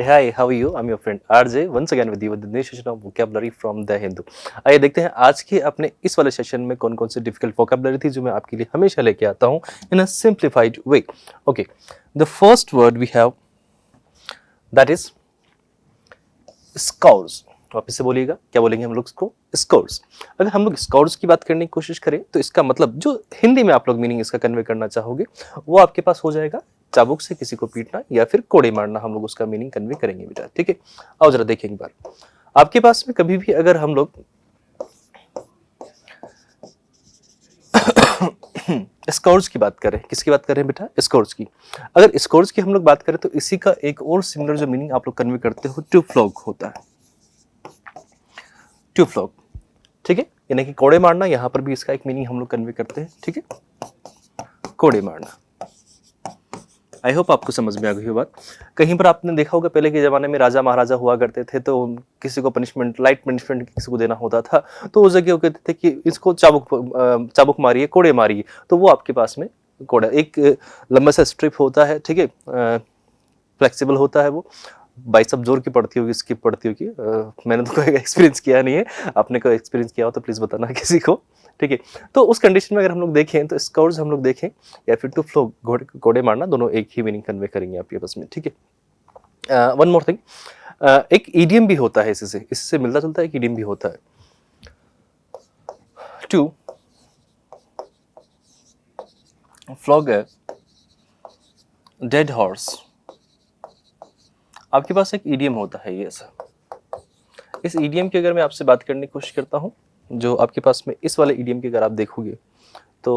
Hi, how are you? I'm your friend RJ once again with you with the new session of vocabulary from the Hindu. आइए देखते हैं आज के अपने इस वाले सेशन में कौन कौन से डिफिकल्ट vocabulary थी जो मैं आपके लिए हमेशा लेके आता हूँ in a simplified way. Okay, the first word we have that is scores. वापस से बोलिएगा, क्या बोलेंगे हम लोग इसको? स्कोर्स. अगर हम लोग स्कोर्स की बात करने की कोशिश करें तो इसका मतलब जो हिंदी में आप लोग मीनिंग इसका कन्वे करना चाहोगे वो आपके पास हो जाएगा चाबुक से किसी को पीटना या फिर कोड़े मारना. हम लोग उसका मीनिंग कन्वे करेंगे बेटा. ठीक है, आओ जरा देखें एक बार. आपके पास में कभी भी अगर हम लोग स्कोर्स की बात करें, किसकी बात करें बेटा? स्कोर्स की. अगर स्कोर्स की हम लोग बात करें तो इसी का एक और सिमिलर जो मीनिंग आप लोग कन्वे करते हो टू फ्लॉग होता है. टू फ्लॉग, ठीक है, यानी कि कोड़े मारना. यहां पर भी इसका एक मीनिंग हम लोग कन्वे करते हैं. ठीक है, कोड़े मारना. आई होप आपको समझ में आ गई हो बात. कहीं पर आपने देखा होगा पहले के जमाने में राजा महाराजा हुआ करते थे तो किसी को पनिशमेंट, लाइट पनिशमेंट किसी को देना होता था तो उस जगह वो कहते थे कि इसको चाबुक मारिए, कोड़े मारिए. तो वो आपके पास में कोड़ा एक लंबा सा स्ट्रिप होता है. ठीक है, फ्लेक्सिबल होता है वो. बाइसेप जोर की पड़ती होगी, इसकी पड़ती होगी. मैंने तो कोई एक्सपीरियंस किया नहीं है, आपने कोई एक्सपीरियंस किया हो तो प्लीज बताना किसी को. ठीक है, तो उस कंडीशन में अगर हम लोग देखें तो स्कोर्स हम लोग देखें या फिर टू फ्लो, कोड़े मारना, दोनों एक ही मीनिंग कन्वे करेंगे आपके पास में. ठीक है, वन मोर थिंग, एक ईडियम भी होता है इससे मिलता जुलता एक ईडियम भी होता है. To flog a dead horse. आपके पास एक ईडियम होता है ये ऐसा. इस ईडियम की अगर मैं आपसे बात करने की कोशिश करता हूँ, जो आपके पास में इस वाले ईडियम की अगर आप देखोगे तो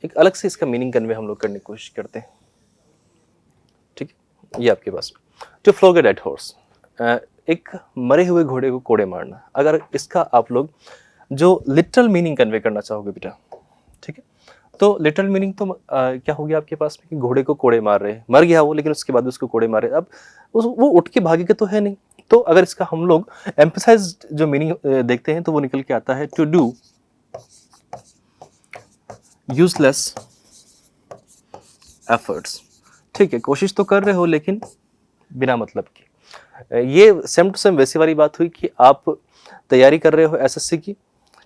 एक अलग से इसका मीनिंग कन्वे हम लोग करने की कोशिश करते हैं. ठीक है, ये आपके पास में to flog a dead horse, एक मरे हुए घोड़े को कोड़े मारना. अगर इसका आप लोग जो लिटरल मीनिंग कन्वे करना चाहोगे बेटा, ठीक है, तो लिटरल मीनिंग तो क्या हो गया आपके पास में कि घोड़े को कोड़े मार रहे हैं. मर गया वो, लेकिन उसके बाद उसको कोड़े मार रहे. अब वो उठ के भागेगा तो है नहीं. तो अगर इसका हम लोग एम्फसाइज्ड जो मीनिंग देखते हैं तो वो निकल के आता है टू डू यूजलेस एफर्ट्स. ठीक है, कोशिश तो कर रहे हो लेकिन बिना मतलब की. ये सेम टू सेम वैसी वाली बात हुई कि आप तैयारी कर रहे हो एसएससी की,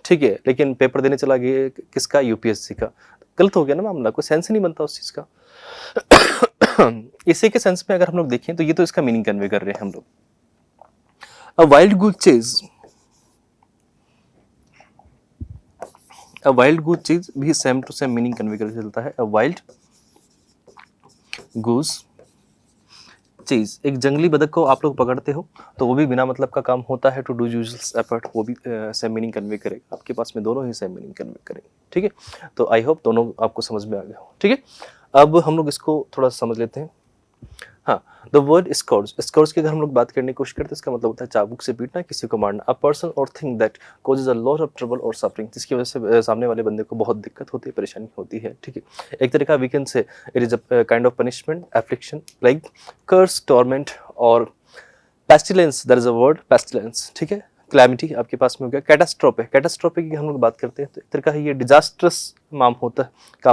ठीक है, लेकिन पेपर देने चला गया किसका? यूपीएससी का. गलत हो गया ना मामला, कोई सेंस नहीं बनता उस चीज का. इसी के सेंस में अगर हम लोग देखें तो ये तो इसका मीनिंग कन्वे कर रहे हैं हम लोग. A wild goose chase, a wild goose chase भी same to same meaning convey करके चलता है. अ वाइल्ड गूज चीज, एक जंगली बतख को आप लोग पकड़ते हो तो वो भी बिना मतलब का काम होता है. टू डू यूजलेस एफर्ट, वो भी सेम मीनिंग कन्वे करेगा. आपके पास में दोनों ही सेम मीनिंग कन्वे करेंगे. ठीक है, तो आई होप दोनों आपको समझ में आ गया हो. ठीक है, अब हम लोग इसको थोड़ा समझ लेते हैं. हाँ, द वर्ड स्कोर्स. स्कोर्स की अगर हम लोग बात करने की कोशिश करते हैं इसका मतलब होता है चाबुक से पीटना, किसी को मारना. अ पर्सन और thing that causes a lot of trouble और सफरिंग, जिसकी वजह से सामने वाले बंदे को बहुत दिक्कत होती है, परेशानी होती है. ठीक है, एक तरीका we can say it is a kind of punishment, affliction, like curse, torment और pestilence. There is a word pestilence. ठीक है, क्लैमिटी आपके पास में हो गया. कैटास्ट्रोफे, कैटास्ट्रोफे की हम लोग बात करते हैं तो एक तरह का ये डिजास्ट्रस काम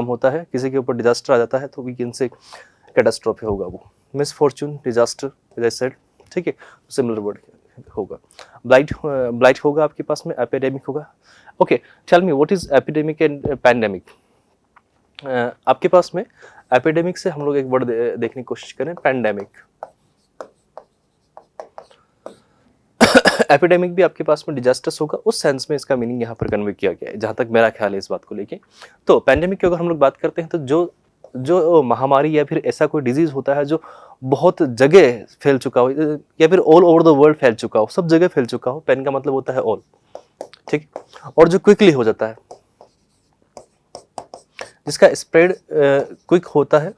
होता है. किसी के ऊपर डिजास्टर आ जाता है तो वी कैन से कैटास्ट्रोफे होगा वो. Misfortune, disaster, as I said. ठीक है, सिमिलर वर्ड होगा. ब्लाइट होगा आपके पास में. एपिडेमिक होगा. Okay, tell me what is epidemic and pandemic. आपके पास में एपिडेमिक से हम लोग एक वर्ड देखने की कोशिश करें, पैंडेमिक. एपिडेमिक भी आपके पास में डिजास्टर्स होगा, उस सेंस में इसका मीनिंग यहाँ पर कन्वे किया गया है जहां तक मेरा ख्याल है इस बात को लेके. तो पैंडेमिक की अगर हम लोग बात करते हैं तो जो महामारी या फिर ऐसा कोई डिजीज होता है जो बहुत जगह फैल चुका हो या फिर ऑल ओवर द वर्ल्ड फैल चुका हो, सब जगह फैल चुका हो. पेन का मतलब होता है ऑल. ठीक, और जो क्विकली हो जाता है, जिसका स्प्रेड क्विक होता है,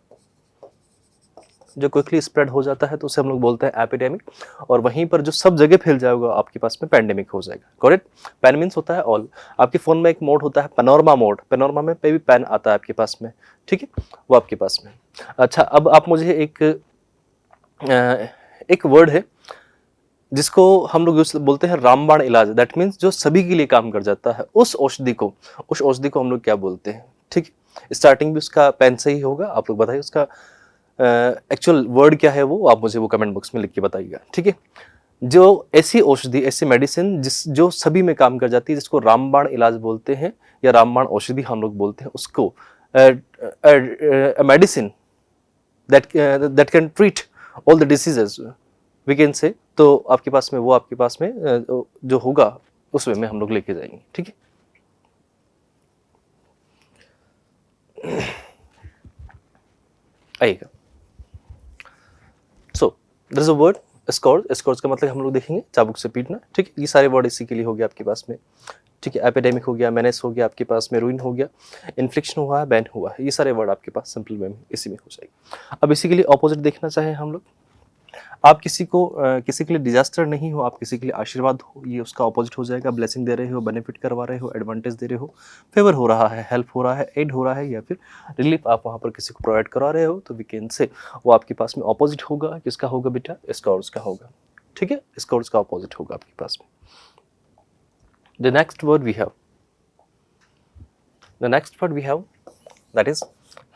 जो क्विकली स्प्रेड हो जाता है तो उसे हम लोग बोलते हैं एपिडेमिक. और वहीं पर जो सब जगह फैल जाएगा आपके पास में पैंडेमिक हो जाएगा. करेक्ट. पैन मीन्स होता है ऑल. आपके फोन में एक मोड होता है पैनोरमा मोड, पैनोरमा में पे भी पैन आता है आपके पास में. ठीक है, वो आपके पास में. अच्छा, अब आप मुझे एक वर्ड है जिसको हम लोग बोलते हैं रामबाण इलाज. दैट मीन्स जो सभी के लिए काम कर जाता है. उस औषधि को हम लोग क्या बोलते हैं? ठीक है, स्टार्टिंग भी उसका पेन से ही होगा. आप लोग बताइए उसका एक्चुअल वर्ड क्या है वो आप मुझे वो कमेंट बॉक्स में लिख के बताइएगा, ठीक है। जो ऐसी औषधि, ऐसी मेडिसिन जो सभी में काम कर जाती है, जिसको रामबाण इलाज बोलते हैं या रामबाण औषधि हम लोग बोलते हैं, उसको medicine that can treat all the diseases we can say, तो आपके पास में वो आपके पास में जो होगा उस वे में हम लोग लेके जाएंगे, ठीक है। आइएगा। So there is a word scorch. Scorch का मतलब हम लोग देखेंगे चाबुक से पीटना, ठीक है। ये सारे वर्ड इसी के लिए हो गया आपके पास में, ठीक है। एपिडेमिक हो गया, मेनेस हो गया, आपके पास में रूइन हो गया, इन्फ्लिक्शन हुआ है, बैन हुआ है, ये सारे वर्ड आपके पास सिंपल वे में इसी में हो जाएगी। अब इसी के लिए ऑपोजिट देखना चाहें हम लोग, आप किसी के लिए डिजास्टर नहीं हो, आप किसी के लिए आशीर्वाद हो, ये उसका ऑपोजिट हो जाएगा। ब्लेसिंग दे रहे हो, बेनिफिट करवा रहे हो, एडवांटेज दे रहे हो, फेवर हो रहा है, हेल्प हो रहा है, एड हो रहा है, या फिर रिलीफ आप वहाँ पर किसी को प्रोवाइड करा रहे हो, तो वी कैन से वो आपके पास में ऑपोजिट होगा। किसका होगा बेटा? स्कॉर्च का होगा, ठीक है। स्कॉर्च का ऑपोजिट होगा आपके पास में। The next word we have, that is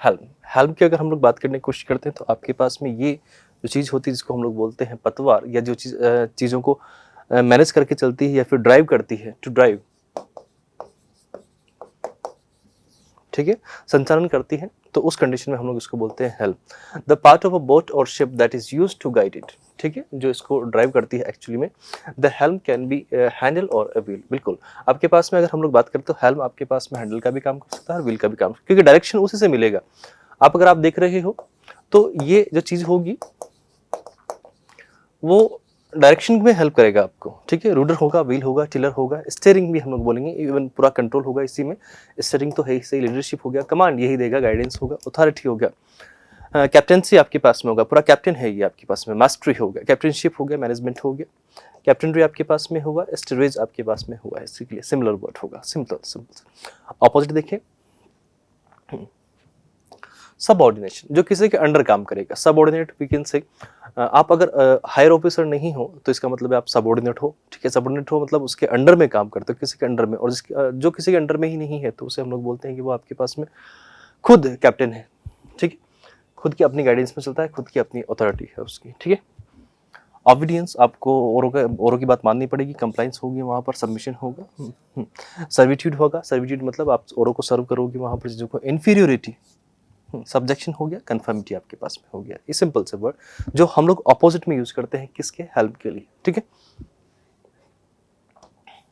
helm. Helm की अगर हम लोग बात करने की कोशिश करते हैं तो आपके पास में ये जो चीज़ होती है जिसको हम लोग बोलते हैं पतवार, या जो चीज़ों को मैनेज करके चलती है या फिर ड्राइव करती है, टू ड्राइव, ठीक है, संचालन करती है, तो उस कंडीशन में हम लोग इसको बोलते हैं helm. The part of a boat और ship that is used to guide it, ठीक है, जो इसको ड्राइव करती है एक्चुअली में। The helm can be handle और अ व्हील। बिल्कुल, आपके पास में अगर हम लोग बात करें तो हेल्म आपके पास में हैंडल का भी काम कर सकता है और व्हील का भी काम, क्योंकि डायरेक्शन उसी से मिलेगा। अगर आप देख रहे हो तो ये जो चीज़ होगी वो डायरेक्शन में हेल्प करेगा आपको, ठीक है। रूडर होगा, व्हील होगा, टिलर होगा, स्टीयरिंग भी हम लोग बोलेंगे, इवन पूरा कंट्रोल होगा इसी में। स्टीयरिंग तो है ही सही, लीडरशिप हो गया, कमांड यही देगा, गाइडेंस होगा, अथॉरिटी हो गया, कैप्टनसी आपके पास में होगा, पूरा कैप्टन है ये आपके पास में, मास्टरी हो गया, कैप्टनशिप हो गया, मैनेजमेंट हो गया, कैप्टनरी आपके पास में हुआ, स्टीयरेज आपके पास में हुआ है, इसीलिए सिमिलर वर्ड होगा, सिंपल। ऑपोजिट देखिए, सबऑर्डिनेशन, जो किसी के अंडर काम करेगा। सबऑर्डिनेट वी कैन से, आप अगर हायर ऑफिसर नहीं हो तो इसका मतलब है आप सबऑर्डिनेट हो, ठीक है। सबऑर्डिनेट हो मतलब उसके अंडर में काम करते हो, किसी के अंडर में, और जो किसी के अंडर में ही नहीं है तो उसे हम लोग बोलते हैं कि वो आपके पास में खुद कैप्टन है, ठीक है। खुद की अपनी गाइडेंस में चलता है, खुद की अपनी अथॉरिटी है उसकी, ठीक है। ऑबिडियंस, आपको औरों की बात माननी पड़ेगी, कंप्लाइंस होगी वहाँ पर, सबमिशन होगा, सर्विट्यूड होगा। सर्विट्यूड मतलब आप औरों को सर्व करोगे वहाँ पर चीज़ों को। इन्फीरियोरिटी, सब्जेक्शन हो गया, कन्फर्मिटी आपके पास में हो गया। ये सिंपल से वर्ड जो हम लोग ऑपोजिट में यूज करते हैं, किसके? हेल्प के लिए, ठीक है।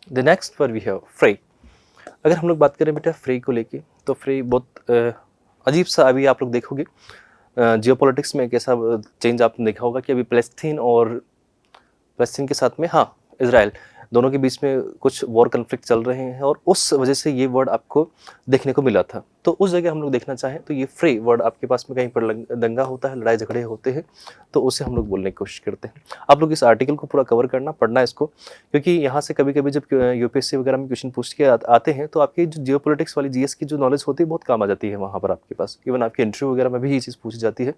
The next word we have fray. अगर हम लोग बात करें बेटा फ्रे को लेके, तो फ्रे बहुत अजीब सा, अभी आप लोग देखोगे जियोपॉलिटिक्स में एक ऐसा चेंज आपने देखा होगा कि अभी पैलेस्तीन के साथ में, हाँ, इजराइल, दोनों के बीच में कुछ वॉर कन्फ्लिक्ट चल रहे हैं, और उस वजह से ये वर्ड आपको देखने को मिला था। तो उस जगह हम लोग देखना चाहें तो ये फ्रे वर्ड आपके पास में कहीं पर दंगा होता है, लड़ाई झगड़े होते हैं, तो उसे हम लोग बोलने की कोशिश करते हैं। आप लोग इस आर्टिकल को पूरा कवर करना, पढ़ना इसको, क्योंकि यहाँ से कभी कभी जब यूपीएससी वगैरह में क्वेश्चन पूछ के आते हैं तो आपकी जो जियोपॉलिटिक्स वाली जीएस की जो नॉलेज होती है बहुत काम आ जाती है वहाँ पर आपके पास। इवन आपके इंटरव्यू वगैरह में भी ये चीज़ पूछी जाती है।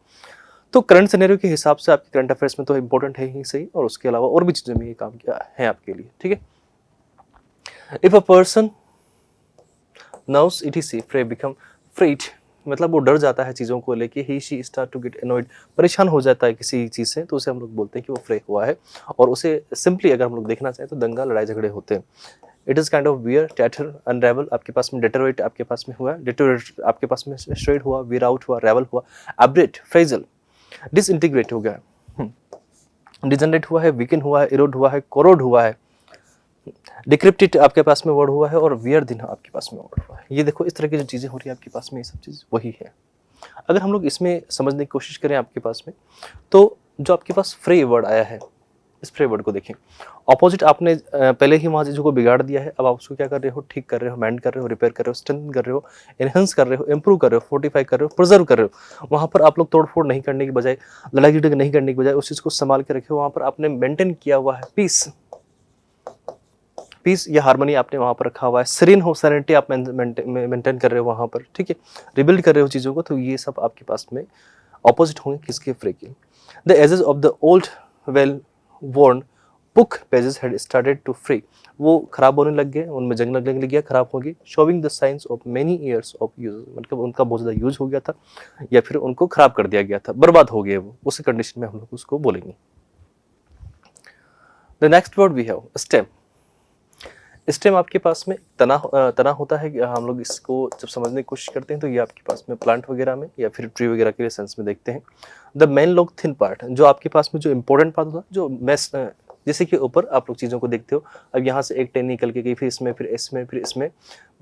तो करंट सिनेरियो के हिसाब से आपके करंट अफेयर्स में तो इंपॉर्टेंट है ही सही, और उसके अलावा और भी चीज़ों में ये काम किया है आपके लिए, ठीक है। If a person knows it is fray become frayed, मतलब वो डर जाता है चीज़ों को लेके, he she start to get annoyed, परेशान हो जाता है किसी चीज़ से, तो उसे हम लोग बोलते हैं कि वो फ्रे हुआ है। और उसे सिंपली अगर हम लोग देखना चाहें तो दंगा, लड़ाई झगड़े होते हैं। It is kind of wear, tatter, unravel आपके पास में, डेटोरेट आपके पास में हुआ, डेटोरेट आपके पास में, स्ट्रेड हुआ, वियर आउट हुआ, रेवल हुआ, एब्रेट, फ्रेजल, डिसइंटीग्रेट हो गया, डिजनरेट हुआ है, वीकन हुआ है, इरोड हुआ है, कोरोड हुआ है, डिक्रिप्टेड आपके पास में वर्ड हुआ है, और वियर दिन आपके पास में वर्ड हुआ है। ये देखो इस तरह की जो चीज़ें हो रही है आपके पास में, ये सब चीज़ वही है। अगर हम लोग इसमें समझने की कोशिश करें आपके पास में, तो जो आपके पास फ्रे वर्ड आया है, इस फ्रे वर्ड को देखें, ऑपोजिट आपने पहले ही वहाँ चीज़ों को बिगाड़ दिया है, अब आप उसको क्या कर रहे हो? ठीक कर रहे हो, मेंड कर रहे हो, रिपेयर कर रहे हो, स्ट्रेंथन कर रहे हो, एनहेंस कर रहे हो, इंप्रूव कर रहे हो, फोर्टिफाई कर रहे हो, प्रिजर्व कर रहे हो। वहाँ पर आप लोग तोड़फोड़ नहीं करने की बजाय, लड़ाई झगड़े नहीं करने की बजाय उस चीज़ को संभाल के रखे हो। वहाँ पर आपने मेंटेन किया हुआ है पीस या हार्मनी आपने वहाँ पर रखा हुआ है, सीरीन हो, सेरेनिटी आप मेंटेन कर रहे हो वहाँ पर, ठीक है, रिबिल्ड कर रहे हो चीज़ों को। तो ये सब आपके पास में ऑपोजिट होंगे किसके? फ्रे के। The edges of the old well worn book pages had started to fray, वो खराब होने लग गए, उनमें जंग लगने लग गया, खराब हो गई। Showing the science of many years of use, मतलब उनका बहुत ज़्यादा यूज हो गया था या फिर उनको खराब कर दिया गया था, बर्बाद हो गए वो, उस कंडीशन में हम लोग उसको बोलेंगे। The next word we have stem. Stem आपके पास में तना होता है, हम लोग इसको जब समझने की कोशिश करते हैं तो ये आपके पास में प्लांट वगैरह में या फिर ट्री वगैरह के सेंस में देखते हैं। The main long thin part, जो आपके पास में जो इंपॉर्टेंट पार्ट होता है, जो मैस जैसे कि ऊपर आप लोग चीज़ों को देखते हो, अब यहाँ से एक टेन निकल के गई, फिर इसमें, फिर इसमें, फिर इसमें,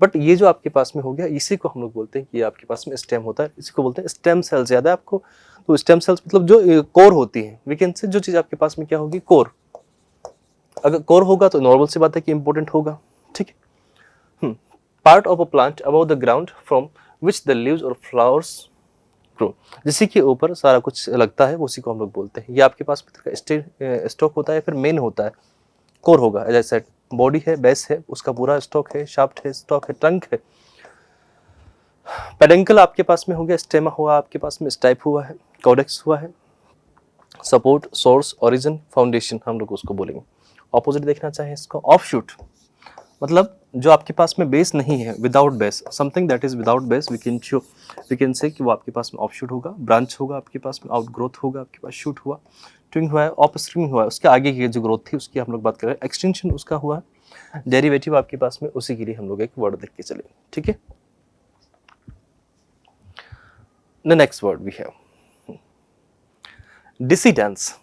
बट ये जो आपके पास में हो गया, इसी को हम लोग बोलते हैं कि ये आपके पास में स्टेम होता है, इसी को बोलते हैं स्टेम सेल्स। याद है आपको? तो स्टेम सेल्स मतलब जो कोर होती है, वी कैन से जो चीज़ आपके पास में क्या होगी, कोर। अगर कोर होगा तो नॉर्मल सी बात है कि इंपॉर्टेंट होगा, ठीक है। Part of a plant above the ground from which the leaves और फ्लावर्स ग्रो, जिसी के ऊपर सारा कुछ लगता है, उसी को हम लोग बोलते हैं। ये आपके पास स्टॉक होता है, फिर मेन होता है, कोर होगा। एज आई सेड, बॉडी है, बेस है, उसका पूरा स्टॉक है, शाफ्ट है, स्टॉक है, ट्रंक है। पेडंकल आपके पास में हो गया, स्टेमा हुआ आपके पास में, स्टाइप हुआ है, कॉडेक्स हुआ है, सपोर्ट, सोर्स, ओरिजिन, फाउंडेशन हम लोग उसको बोलेंगे। ऑपोजिट देखना चाहें इसको, ऑफशूट, मतलब जो आपके पास में बेस नहीं है, without base, something that is without base, we can say कि वो आपके पास में ऑफशूट होगा, ब्रांच होगा आपके पास में, आउटग्रोथ होगा आपके पास, शूट हुआ, ट्विंग हुआ है, ऑपस्प्रिंग हुआ है, उसके आगे की जो ग्रोथ थी उसकी हम लोग बात कर रहे हैं, एक्सटेंशन उसका हुआ है, डेरिवेटिव आपके पास में, उसी के लिए हम लोग एक वर्ड देख के चले, ठीक है। The next word we have dissidence.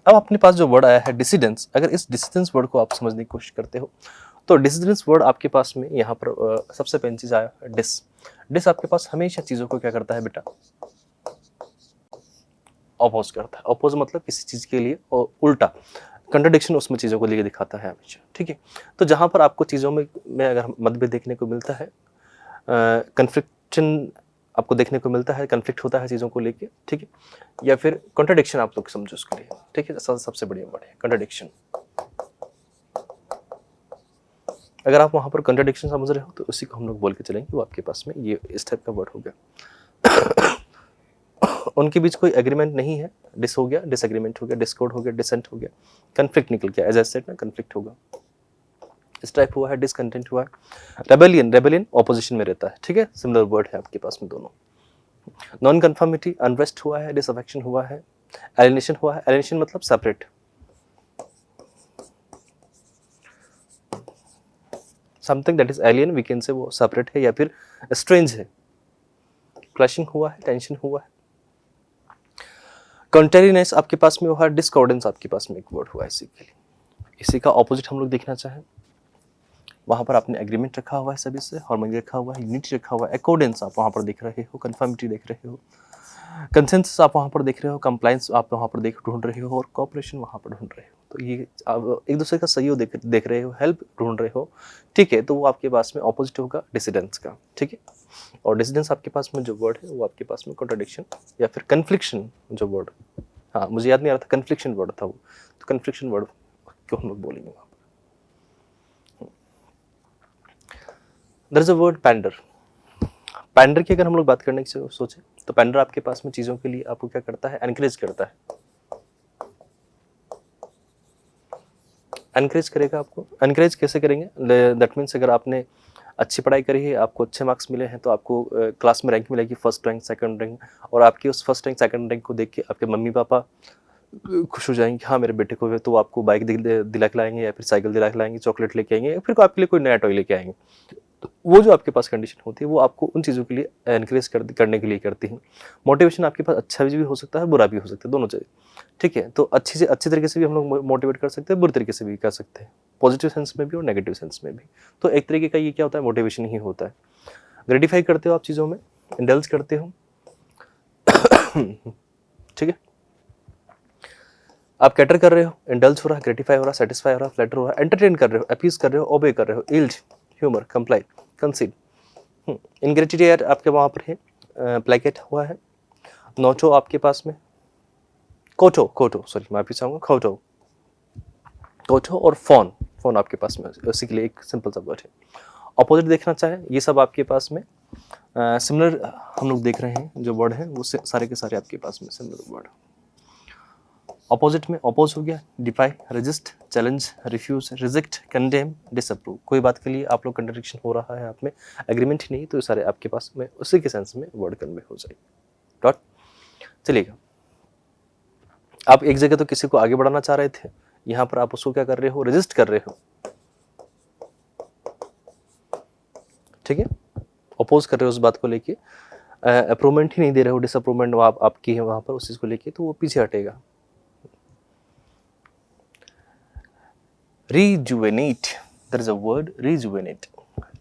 अब अपने पास जो वर्ड आया है डिसीडेंस, अगर इस डिसीडेंस वर्ड को आप समझने की कोशिश करते हो तो डिसीडेंस वर्ड आपके पास में यहाँ पर सबसे पहली चीज आया है डिस। डिस आपके पास हमेशा चीजों को क्या करता है बेटा, अपोज करता है। अपोज मतलब किसी चीज के लिए और उल्टा, कंट्राडिक्शन उसमें चीजों को लेके दिखाता है हमेशा, ठीक है। तो जहां पर आपको चीजों में अगर मतभेद देखने को मिलता है, कन्फ्लिक्शन आपको देखने को मिलता है, कन्फ्लिक्ट होता है चीज़ों को लेके, ठीक है, या फिर कॉन्ट्रडिक्शन आप लोग समझो उसके लिए, ठीक है। सबसे बढ़िया वर्ड है कॉन्ट्रडिक्शन। अगर आप वहाँ पर कॉन्ट्रडिक्शन समझ रहे हो तो उसी को हम लोग बोल के चलेंगे, वो आपके पास में ये इस टाइप का वर्ड हो गया। उनके बीच कोई एग्रीमेंट नहीं है, डिस हो गया, डिसएग्रीमेंट हो गया, डिस्कॉर्ड हो गया, डिसेंट हो गया, कन्फ्लिक्ट निकल गया, एज आई सेड ना, कन्फ्लिक्ट होगा, स्ट्राइक हुआ है, डिसकंटेंट हुआ है। रेबेलियन, रेबेलियन ऑपोजिशन में रहता है, ठीक है, सिमिलर वर्ड है आपके पास में दोनों। नॉन कन्फर्मिटी, अनरेस्ट हुआ है, डिसअफेक्शन हुआ है, एलिनेशन हुआ है। एलिनेशन मतलब separate, something that is alien, we can say वो सेपरेट है या फिर स्ट्रेंज है। क्लैशिंग हुआ है, टेंशन हुआ है। कॉन्ट्रेरीनेस आपके पास में हुआ है, डिस्कॉर्डेंस आपके पास में एक वर्ड हुआ है इसी के लिए। इसी का ऑपोजिट हम लोग देखना चाहें, वहाँ पर आपने एग्रीमेंट रखा हुआ है सभी से, हार्मनी रखा हुआ है, यूनिटी रखा हुआ है, अकॉर्डेंस आप वहाँ पर देख रहे हो, कन्फर्मिटी देख रहे हो, कंसेंसस आप वहाँ पर देख रहे हो, कंप्लायंस आप वहाँ पर ढूंढ रहे हो, और कॉपरेशन वहाँ पर ढूंढ रहे हो। तो ये आप एक दूसरे का सहयोग देख रहे हो, हेल्प ढूंढ रहे हो, ठीक है। तो वो आपके पास में ऑपोजिट होगा डिसिडेंस का, ठीक है। और डिसिडेंस आपके पास में जो वर्ड है वो आपके पास में कॉन्ट्रडिक्शन या फिर कन्फ्लिक्शन जो वर्ड, हाँ मुझे याद नहीं आ रहा था, कन्फ्लिक्शन वर्ड था वो, तो कन्फ्लिक्शन वर्ड को हम लोग बोलेंगे वहाँ पर। There is a word pander. Pander की अगर हम लोग बात करने की सोचे तो पैंडर आपके पास में चीज़ों के लिए आपको क्या करता है, एनकरेज करता है। एनकरेज करेगा आपको, एनकरेज कैसे करेंगे, दैट मीन्स अगर आपने अच्छी पढ़ाई करी है, आपको अच्छे मार्क्स मिले हैं, तो आपको क्लास में रैंक मिलेगी, फर्स्ट रैंक, सेकंड रैंक, और आपकी उस फर्स्ट रैंक सेकंड रैंक को देख के आपके मम्मी पापा खुश हो जाएंगे, हाँ मेरे बेटे को, तो आपको बाइक दिला के लाएंगे या फिर साइकिल दिला के लाएंगे, चॉकलेट लेके आएंगे, या फिर आपके लिए कोई नया टॉय लेके आएंगे। तो वो जो आपके पास कंडीशन होती है वो आपको उन चीज़ों के लिए एनकरेज करने के लिए करती हैं। मोटिवेशन आपके पास अच्छा भी हो सकता है, बुरा भी हो सकता है, दोनों चीज़ें, ठीक है। तो अच्छी तरीके से भी हम लोग मोटिवेट कर सकते हैं, बुरी तरीके से भी कर सकते हैं, पॉजिटिव सेंस में भी और नेगेटिव सेंस में भी। तो एक तरीके का ये क्या होता है, मोटिवेशन ही होता है। ग्रेटिफाई करते हो आप चीज़ों में, इंडल्ज करते हो, ठीक है। आप कैटर कर रहे हो, इंडल्ज हो रहा है, ग्रेटिफाई हो रहा है, सेटिस्फाई हो रहा है, फ्लैटर हो रहा है, एंटरटेन कर रहे हो, अपीज कर रहे हो, ओबे कर रहे हो, इल्ज, ह्यूमर, कंप्लाई, कंसीड। इनग्रेटिट्यूड आपके वहाँ पर है, प्लेकेट हुआ है, नोचो आपके पास में, कोटो, कोटो सॉरी माफी चाहूँगा, कोटो, कोटो और फोन, फोन आपके पास में, उसी के लिए एक सिंपल सा वर्ड है। ऑपोजिट देखना चाहे, ये सब आपके पास में सिमिलर हम लोग देख रहे हैं जो वर्ड है वो सारे के सारे आपके पास में सिमिलर वर्ड। अपोजिट में अपोज हो गया, defy, resist, challenge, refuse, reject, condemn, disapprove. कोई बात के लिए आप लोग कंट्रडिक्शन हो रहा है, आप में एग्रीमेंट ही नहीं, तो ये सारे आपके पास में उसी के सेंस में वर्ड कन्वे हो जाएगी। डॉट। चलिएगा, आप एक जगह तो किसी को आगे बढ़ाना चाह रहे थे, यहां पर आप उसको क्या कर रहे हो, रेजिस्ट कर रहे हो, ठीक है, अपोज कर रहे हो उस बात को लेके, अप्रूवमेंट ही नहीं दे रहे हो, डिसअप्रूवमेंट आपकी है वहां पर उस चीज को लेके, तो वो पीछे हटेगा। Rejuvenate, there is a word rejuvenate.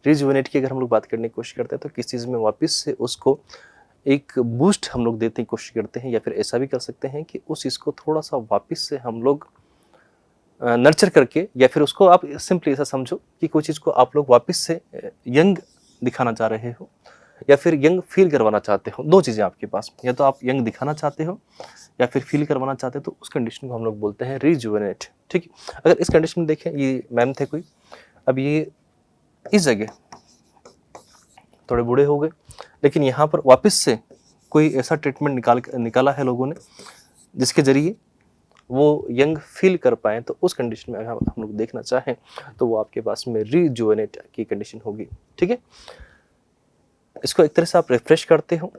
Rejuvenate की अगर हम लोग बात करने की कोशिश करते हैं तो किस चीज़ में वापस से उसको एक बूस्ट हम लोग देने की कोशिश करते हैं, या फिर ऐसा भी कर सकते हैं कि उस चीज़ को थोड़ा सा वापस से हम लोग नर्चर करके, या फिर उसको आप सिंपली ऐसा समझो कि कोई चीज़ को आप लोग वापस से यंग दिखाना चाह रहे हो, या फिर यंग फील करवाना चाहते हो। दो चीज़ें आपके पास, या तो आप यंग दिखाना चाहते हो या फिर फील करवाना चाहते हो, तो उस कंडीशन को हम लोग बोलते हैं रिजुवेनेट। ठीक है, अगर इस कंडीशन में देखें, ये मैम थे कोई, अब ये इस जगह थोड़े बूढ़े हो गए, लेकिन यहाँ पर वापस से कोई ऐसा ट्रीटमेंट निकाला है लोगों ने जिसके जरिए वो यंग फील कर पाए, तो उस कंडीशन में अगर हम लोग देखना चाहें तो वो आपके पास में रिजुवेनेट की कंडीशन होगी। ठीक है, इसको एक तरह से आप रिफ्रेश करते हो,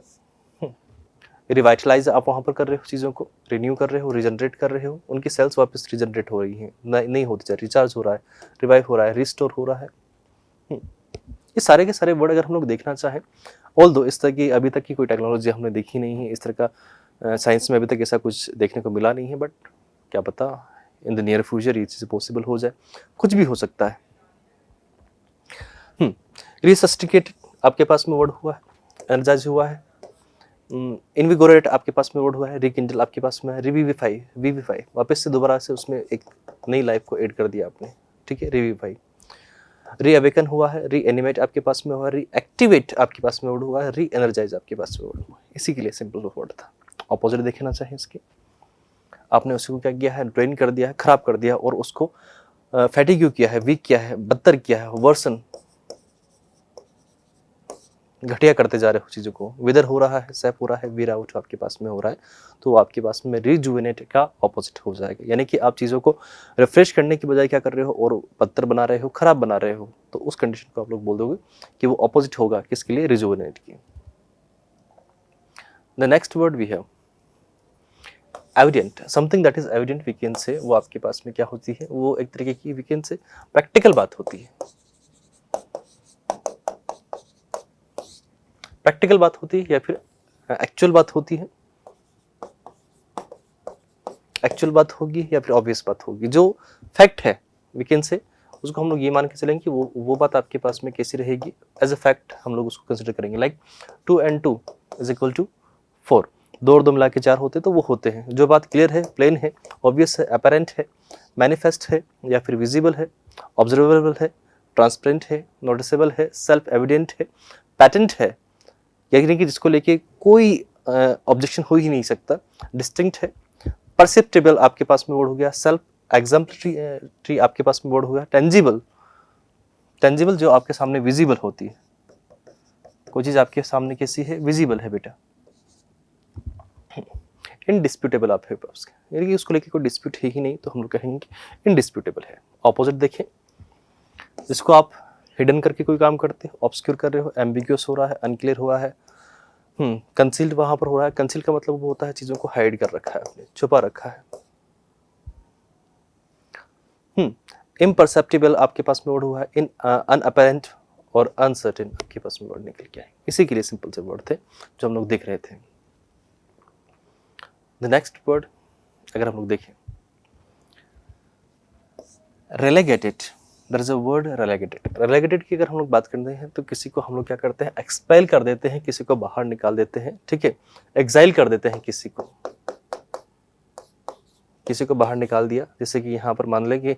रिवाइटलाइज आप वहाँ पर कर रहे हो, चीज़ों को रिन्यू कर रहे हो, रिजनरेट कर रहे हो, उनकी सेल्स वापस रिजनरेट हो रही हैं, नहीं होती चाहिए, रिचार्ज हो रहा है, रिवाइव हो रहा है, रिस्टोर हो रहा है। ये सारे के सारे वर्ड अगर हम लोग देखना चाहें, ऑल्दो इस तरह की अभी तक की कोई टेक्नोलॉजी हमने देखी नहीं है, इस तरह का साइंस में अभी तक ऐसा कुछ देखने को मिला नहीं है, बट क्या पता इन द नियर फ्यूचर ये चीज़ पॉसिबल हो जाए, कुछ भी हो सकता है। रिसस्टिकेटेड आपके पास में वर्ड हुआ है, एनर्जाइज हुआ है, इनविगोरेट आपके पास में वर्ड हुआ है, रिकिंडल आपके पास में है, रिविविफाई, विविफाई वापस से दोबारा से उसमें एक नई लाइफ को ऐड कर दिया आपने। ठीक है, रिविविफाई, रीअवेकन हुआ है, री एनिमेट आपके पास में हुआ है, रीएक्टिवेट आपके पास में वर्ड हुआ है, री एनर्जाइज आपके पास में वर्ड हुआ है। इसी के लिए सिंपल वर्ड था। ऑपोजिट देखना चाहिए इसके, आपने उसको क्या किया है, ड्रेन कर दिया है, खराब कर दिया, और उसको फैटिग्यू किया है, वीक किया है, बदतर किया है, वर्सन, घटिया करते जा रहे हो चीज़ों को, विदर हो रहा है, सैप हो रहा है, वीर आउट आपके पास में हो रहा है, तो आपके पास में रिजुवेनेट का ऑपोजिट हो जाएगा। यानी कि आप चीज़ों को रिफ्रेश करने की बजाय क्या कर रहे हो, और पत्थर बना रहे हो, खराब बना रहे हो, तो उस कंडीशन को आप लोग बोल दोगे कि वो ऑपोजिट होगा किसके लिए, रिजुवेनेट की। The next word we have evident, something that is evident we can say, वो आपके पास में क्या होती है, वो एक तरीके की वी कैन से प्रैक्टिकल बात होती है, प्रैक्टिकल बात होती है, या फिर एक्चुअल बात होती है, एक्चुअल बात होगी या फिर ऑब्वियस बात होगी, जो फैक्ट है वी कैन से, उसको हम लोग ये मान के चलेंगे कि वो बात आपके पास में कैसी रहेगी, एज अ फैक्ट हम लोग उसको कंसिडर करेंगे। Like 2 and 2 is equal to 4, 2 और 2 मिला के 4 होते, तो वो होते हैं। जो बात क्लियर है, प्लेन है, ऑब्वियस है, अपेरेंट है, मैनिफेस्ट है, या फिर विजिबल है, ऑब्जर्वेबल है, ट्रांसपेरेंट है, नोटिसेबल है, सेल्फ एविडेंट है, पैटेंट है, यानी कि जिसको लेके कोई ऑब्जेक्शन हो ही नहीं सकता, डिस्टिंक्ट है, परसेप्टेबल आपके पास में वर्ड हो गया, सेल्फ एग्जाम्पलरी आपके पास में वर्ड हो गया, टेंजिबल, टेंजिबल जो आपके सामने विजिबल होती है, कोई चीज आपके सामने कैसी है, विजिबल है बेटा। इनडिस्प्यूटेबल आप है उसके, यानी कि उसको लेके कोई डिस्प्यूट है ही नहीं, तो हम लोग कहेंगे कि इनडिस्प्यूटेबल है। ऑपोजिट देखें, जिसको आप हिडन करके कोई काम करते हो, ऑब्सक्योर कर रहे हो, एम्बिग्यूअस हो रहा है, अनक्लियर हुआ है, कंसील्ड वहां पर हो रहा है। कंसील का मतलब वो होता है चीजों को हाइड कर रखा है, आपने छुपा रखा है। इम्परसेप्टिबल आपके पास में वर्ड हुआ है, इन अनअपेरेंट और अनसर्टेन आपके पास में वर्ड निकल के आए। इसी के लिए सिंपल से वर्ड थे जो हम लोग देख रहे थे। द नेक्स्ट वर्ड अगर हम लोग देखें, रेलेगेटेड, देयर इज अ वर्ड रेलेगेटेड। रेलेगेटेड की अगर हम लोग बात करते हैं तो किसी को हम लोग क्या करते हैं, एक्सपेल कर देते हैं, किसी को बाहर निकाल देते हैं। ठीक है, एग्जाइल कर देते हैं किसी को बाहर निकाल दिया, जैसे कि यहाँ पर मान लें कि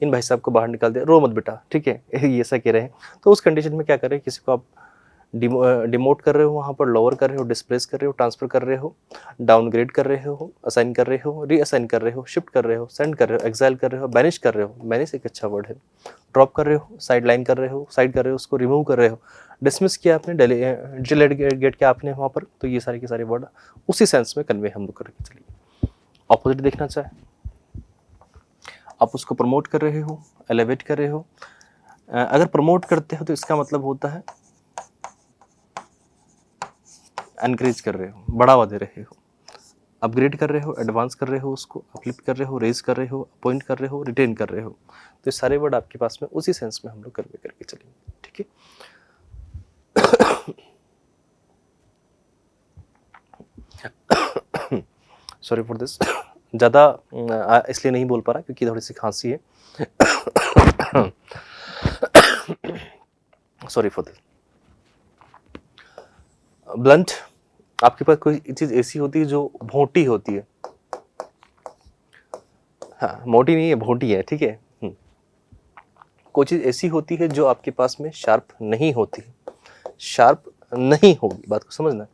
इन भाई साहब को बाहर निकाल दिया, रो मत बेटा, ठीक है, ये ऐसा कह रहे हैं, तो उस कंडीशन में क्या कर रहे हैं, किसी को आप डिमोट कर रहे हो, वहाँ पर लोअर कर रहे हो, डिस्प्लेस कर रहे हो, ट्रांसफर कर रहे हो, डाउनग्रेड कर रहे हो, असाइन कर रहे हो, रीअसाइन कर रहे हो, शिफ्ट कर रहे हो, सेंड कर रहे हो, एक्साइल कर रहे हो, बैनिश कर रहे हो, बैनिश एक अच्छा वर्ड है, ड्रॉप कर रहे हो, साइड लाइन कर रहे हो, साइड कर रहे हो, उसको रिमूव कर रहे हो, डिसमिस किया आपने, डिलेट किया आपने वहाँ पर, तो ये सारे के सारे वर्ड उसी सेंस में कन्वे हम लोग करके चलिए। ऑपोजिट देखना चाहें, आप उसको प्रमोट कर रहे हो, एलिवेट कर रहे हो। अगर प्रमोट करते हो तो इसका मतलब होता है एनकरेज कर रहे हो, बढ़ावा दे रहे हो, अपग्रेड कर रहे हो, एडवांस कर रहे हो, उसको अपलिफ्ट कर रहे हो, रेज कर रहे हो, अपॉइंट कर रहे हो, रिटेन कर रहे हो। तो ये सारे वर्ड आपके पास में उसी सेंस में हम लोग कन्वे करके चलेंगे, ठीक है। सॉरी फॉर दिस, ज़्यादा इसलिए नहीं बोल पा रहा क्योंकि थोड़ी सी खांसी है। Sorry for this. ब्लंट, आपके पास कोई चीज़ ऐसी होती है जो भोंटी होती है, हाँ मोटी नहीं है, भोंटी है, ठीक है। कोई चीज़ ऐसी होती है जो आपके पास में शार्प नहीं होती, शार्प नहीं होगी, बात को समझना।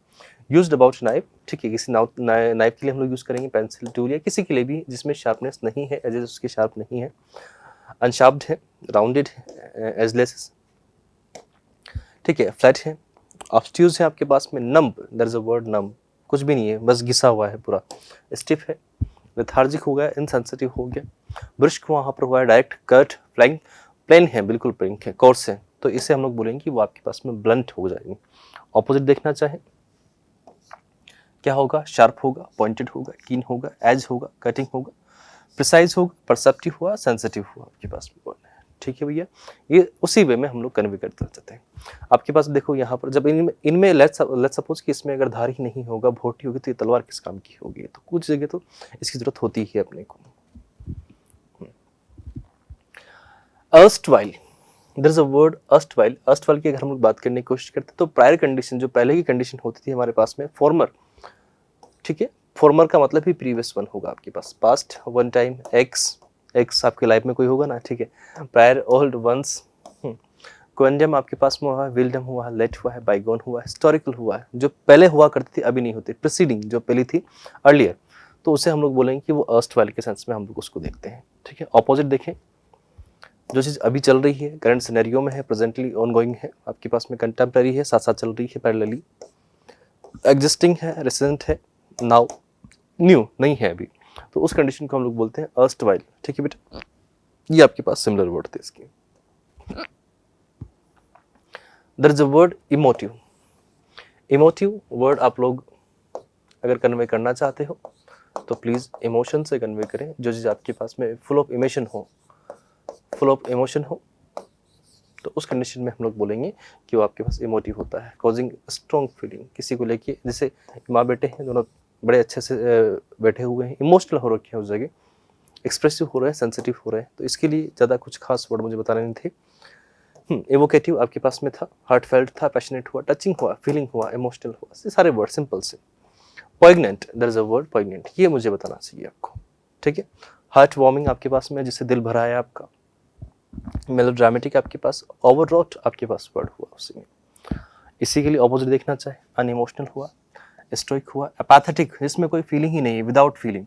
यूज्ड अबाउट नाइफ, ठीक है, किसी नाइफ के लिए हम लोग यूज़ करेंगे, पेंसिल, टूल या किसी के लिए भी जिसमें शार्पनेस नहीं है, एजेस उसके शार्प नहीं है, अनशार्प्ड है, राउंडेड है, एजलेस, ठीक है, फ्लैट है, ऑब्स्ट्यूज है आपके पास में, numb, there is a word numb, कुछ भी नहीं है, बस घिसा हुआ है पूरा, स्टिफ है, लेथार्जिक हो गया, इनसेंसिटिव हो गया, ब्रिस्क वहाँ पर हुआ है, डायरेक्ट, कट, फ्लाइंग, प्लेन है, बिल्कुल प्लेन है, कोर्स है, तो इसे हम लोग बोलेंगे कि वो आपके पास में ब्लंट हो जाएंगे। ऑपोजिट देखना चाहें, क्या होगा, शार्प होगा, पॉइंटेड होगा, कीन होगा, एज होगा, कटिंग होगा, प्रिसाइज होगा, परसेप्टिव हुआ, सेंसिटिव हुआ आपके पास में, ठीक है भैया। ये उसी वे में हम लोग कन्वे करते जाते हैं। आपके पास देखो यहाँ पर जब इनमें लेट्स सपोज कि इसमें अगर धार ही नहीं होगा, भोटी होगी, तो ये तलवार किस काम की होगी, तो कुछ जगह तो इसकी जरूरत होती ही है अपने को। Erstwhile, there is a word erstwhile, erstwhile की अगर हम लोग बात करने की कोशिश करते हैं तो प्रायर कंडीशन, जो पहले की कंडीशन होती थी हमारे पास में, फॉर्मर, ठीक है, फॉर्मर का मतलब ही प्रीवियस वन होगा आपके पास, पास्ट, वन टाइम, एक्स आपके लाइफ में कोई होगा ना, ठीक है, प्रायर, ओल्ड, वंस, क्वेंडम आपके पास में हुआ है, विल्डम हुआ है, लेट हुआ है, बाइगोन हुआ है, हिस्टोरिकल हुआ है, जो पहले हुआ करती थी अभी नहीं होती, प्रीसीडिंग जो पहली थी, अर्लियर, तो उसे हम लोग बोलेंगे कि वो अर्स्टवाइल के सेंस में हम लोग उसको देखते हैं, ठीक है। ऑपोजिट देखें, जो चीज़ अभी चल रही है, करंट सिनेरियो में है, प्रेजेंटली ऑनगोइंग है, आपके पास में कंटेम्प्रेरी है, साथ साथ चल रही है, पैरेलली एग्जिस्टिंग है, रिसेंट है, नाउ, न्यू नहीं है अभी, तो उस कंडीशन को हम लोग बोलते हैं अर्स्टवाइल, ठीक है बेटा। ये आपके पास सिमिलर वर्ड थे इसके। There is a word emotive, emotive word आप लोग अगर कन्वे करना चाहते हो तो प्लीज़ इमोशन से कन्वे करें, जो चीज़ आपके पास में फुल ऑफ इमोशन हो, फुल ऑफ इमोशन हो, तो उस कंडीशन में हम लोग बोलेंगे कि वो आपके पास इमोटिव होता है, कॉजिंग स्ट्रॉन्ग फीलिंग किसी को लेके, जैसे माँ बेटे हैं दोनों बड़े अच्छे से बैठे हुए हैं, इमोशनल हो रखे हैं उस जगह, एक्सप्रेसिव हो रहे हैं, सेंसिटिव हो रहे हैं, तो इसके लिए ज़्यादा कुछ खास वर्ड मुझे बताने नहीं थे। एवोकेटिव आपके पास में था, हार्ट फेल्ट था, पैशनेट हुआ, टचिंग हुआ, फीलिंग हुआ, इमोशनल हुआ, ये सारे वर्ड सिंपल से। Poignant, there is a word poignant, ये मुझे बताना चाहिए आपको, ठीक है। हार्ट वार्मिंग आपके पास में, जिससे दिल भरा है आपका। मेलोड्रामेटिक आपके पास, ओवररॉट आपके पास वर्ड हुआ उसी में। इसी के लिए ऑपोजिट देखना चाहे, अनइमोशनल हुआ, स्टोइक हुआ, एपैथेटिक, जिसमें कोई फीलिंग ही नहीं है, without feeling,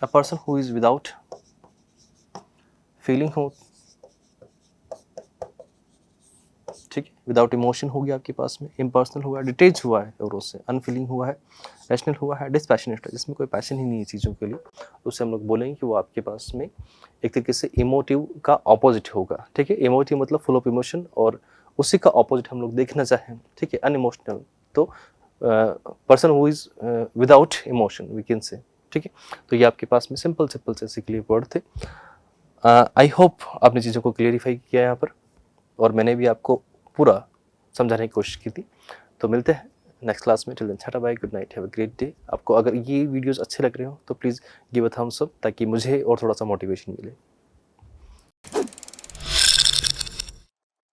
a person who is without feeling हो, ठीक है, विदाउट इमोशन हो गया आपके पास में, इम्पर्सनल हुआ, डिटेच हुआ है और उससे, अनफीलिंग हुआ है, रैशनल हुआ है, डिस्पैशनेट है, जिसमें कोई पैशन ही नहीं है चीज़ों के लिए, उससे हम लोग बोलेंगे कि वो आपके पास में एक तरीके से इमोटिव का ऑपोजिट होगा, ठीक है। इमोटिव मतलब फुल ऑफ इमोशन, और उसी का ऑपोजिट हम लोग देखना चाहें, ठीक है, अनइमोशनल, तो person who is without emotion we can say, ठीक है। तो ये आपके पास में सिंपल से क्लियर वर्ड थे। आई होप आपने चीज़ों को क्लियरिफाई किया यहाँ पर, और मैंने भी आपको पूरा समझाने की कोशिश की थी। तो मिलते हैं नेक्स्ट क्लास में, till then tata bye, good night, have a great day. आपको अगर ये वीडियोस अच्छे लग रहे हो तो please give a thumbs up, ताकि मुझे और थोड़ा सा मोटिवेशन मिले।